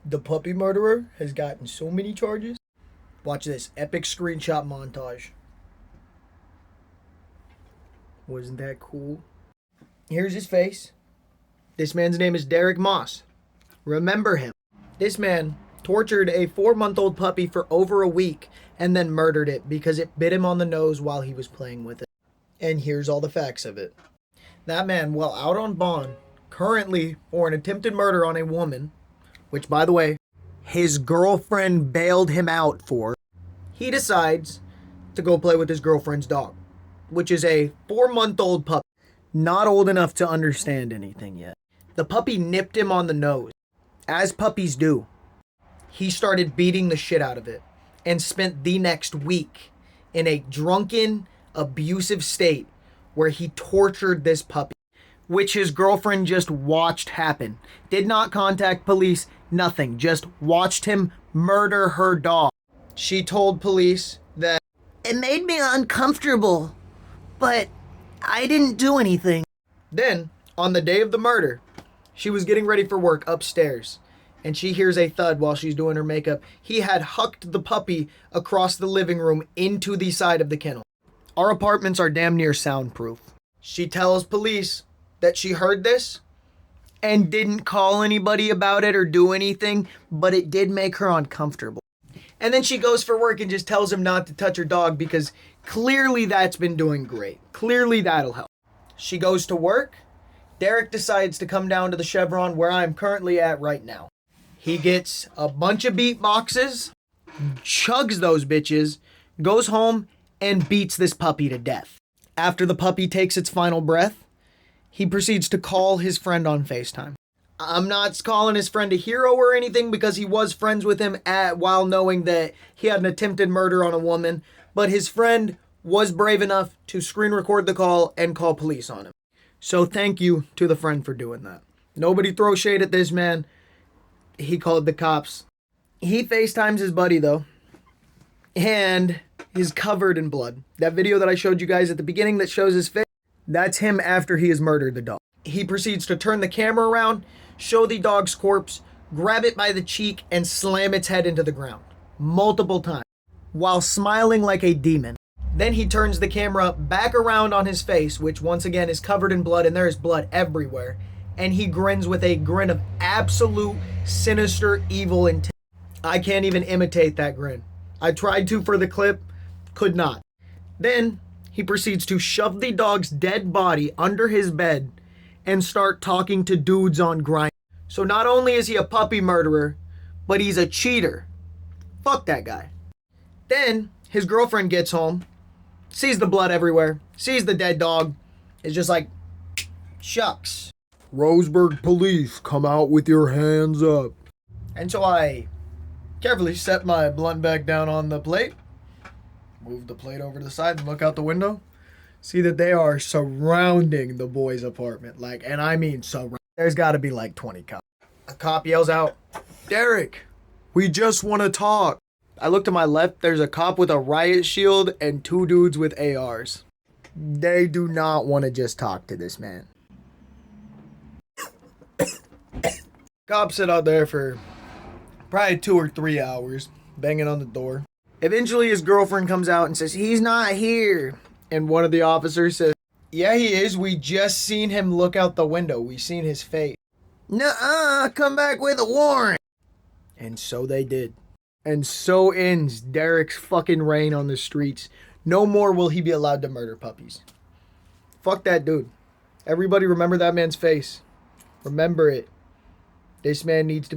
The puppy murderer has gotten so many charges. Watch this epic screenshot montage. Wasn't that cool? Here's his face. This man's name is Derek Moss. Remember him. This man tortured a 4-month-old puppy for over a week and then murdered it because it bit him on the nose while he was playing with it. And here's all the facts of it. That man, while out on bond, currently for an attempted murder on a woman, which, by the way, his girlfriend bailed him out for, he decides to go play with his girlfriend's dog, which is a 4-month-old puppy, not old enough to understand anything yet. The puppy nipped him on the nose, as puppies do. He started beating the shit out of it and spent the next week in a drunken, abusive state where he tortured this puppy, which his girlfriend just watched happen. Did not contact police, nothing. Just watched him murder her dog. She told police that it made me uncomfortable, but I didn't do anything. Then, on the day of the murder, she was getting ready for work upstairs, and she hears a thud while she's doing her makeup. He had hucked the puppy across the living room into the side of the kennel. Our apartments are damn near soundproof. She tells police that she heard this and didn't call anybody about it or do anything, but it did make her uncomfortable. And then she goes for work and just tells him not to touch her dog because clearly that's been doing great. Clearly that'll help. She goes to work. Derek decides to come down to the Chevron where I'm currently at right now. He gets a bunch of beat boxes, chugs those bitches, goes home, and beats this puppy to death. After the puppy takes its final breath, he proceeds to call his friend on FaceTime. I'm not calling his friend a hero or anything because he was friends with him while knowing that he had an attempted murder on a woman, but his friend was brave enough to screen record the call and call police on him. So thank you to the friend for doing that. Nobody throw shade at this man. He called the cops. He FaceTimes his buddy though, and he's covered in blood. That video that I showed you guys at the beginning that shows his face, that's him after he has murdered the dog. He proceeds to turn the camera around, show the dog's corpse, grab it by the cheek, and slam its head into the ground multiple times while smiling like a demon. Then he turns the camera back around on his face, which once again is covered in blood, and there is blood everywhere, and he grins with a grin of absolute sinister evil intent. I can't even imitate that grin. I tried to for the clip, could not. Then he proceeds to shove the dog's dead body under his bed and start talking to dudes on Grindr. So not only is he a puppy murderer, but he's a cheater. Fuck that guy. Then his girlfriend gets home, sees the blood everywhere, sees the dead dog, is just like, shucks. Roseburg police, come out with your hands up. And so I carefully set my blunt back down on the plate, move the plate over to the side and look out the window. See that they are surrounding the boy's apartment. And I mean surrounding. There's got to be like 20 cops. A cop yells out, Derek, we just want to talk. I look to my left, there's a cop with a riot shield and 2 dudes with ARs. They do not want to just talk to this man. Cops sit out there for probably 2 or 3 hours, banging on the door. Eventually his girlfriend comes out and says, he's not here. And one of the officers says, yeah, he is. We just seen him look out the window. We seen his face. Nuh-uh, come back with a warrant. And so they did. And so ends Derek's fucking reign on the streets. No more will he be allowed to murder puppies. Fuck that dude. Everybody remember that man's face. Remember it. This man needs to be